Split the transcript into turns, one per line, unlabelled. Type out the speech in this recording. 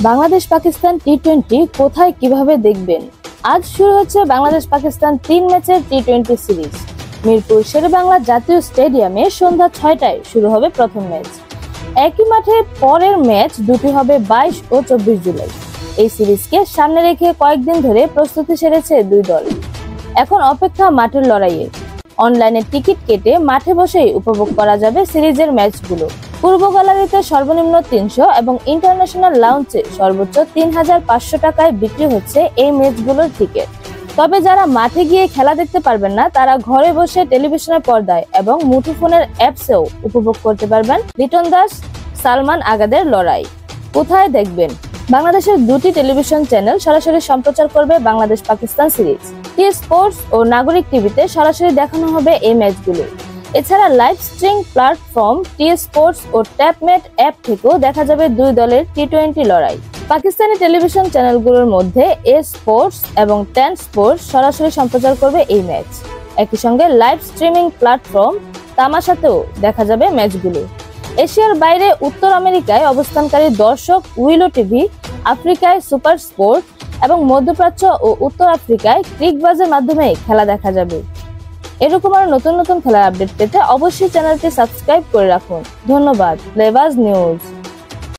বাংলাদেশ পাকিস্তান টি-20 কোথায় কিভাবে দেখবেন? আজ শুরু হচ্ছে বাংলাদেশ পাকিস্তান 3 ম্যাচের টি-20 সিরিজ। মিরপুর শেরেবাংলা জাতীয় স্টেডিয়ামে সন্ধ্যা 6টায় শুরু হবে প্রথম ম্যাচ। একই মাঠে পরের ম্যাচ দুটি হবে 22 ও 24 জুলাই। এই সিরিজকে সামনে রেখে কয়েকদিন ধরে প্রস্তুতি সেরেছে দুই দল। এখন অপেক্ষা মাঠের লড়াইয়ের। অনলাইনে টিকিট কেটে মাঠে বসেই উপভোগ করা যাবে সিরিজের ম্যাচগুলো। পূর্ব গ্যালারিতে সর্বনিম্ন 300 এবং ইন্টারন্যাশনাল লাউঞ্জে সর্বোচ্চ 3500 টাকায় বিক্রি হচ্ছে এই ম্যাচগুলোর টিকিট। তবে যারা মাঠে গিয়ে খেলা দেখতে পারবেন না, তারা ঘরে বসে টেলিভিশনের পর্দায় এবং মুঠোফোনের অ্যাপসেও উপভোগ করতে পারবেন লিটন দাস, সালমান আগাদের লড়াই। কোথায় দেখবেন? বাংলাদেশের দুটি টেলিভিশন চ্যানেল সরাসরি সম্প্রচার করবে Bangladesh Pakistan series. T Sports ও নাগরিক টিভিতে সরাসরি দেখানো হবে এই ম্যাচগুলো। এছাড়া live streaming platform T Sports ও ট্যাপমেট অ্যাপ থেকেও দেখা যাবে দুই দলের টি-20 লড়াই। পাকিস্তানি টেলিভিশন চ্যানেলগুলোর মধ্যে এ স্পোর্টস এবং 10 স্পোর্টস সরাসরি সম্প্রচার করবে এই ম্যাচ। একই সঙ্গে লাইভ স্ট্রিমিং প্ল্যাটফর্ম তামাশাতেও দেখা যাবে ম্যাচগুলো। এশিয়ার বাইরে উত্তর আমেরিকায় অবস্থানকারী দর্শক উইলো টিভি, আফ্রিকায় সুপার স্পোর্ট এবং মধ্যপ্রাচ্য ও উত্তর আফ্রিকায় ক্রিকবাজের মাধ্যমে খেলা দেখা যাবে। এরকম আরো নতুন নতুন খেলার আপডেট পেতে অবশ্যই চ্যানেলটি সাবস্ক্রাইব করে রাখুন। ধন্যবাদ। প্লেবাজ নিউজ।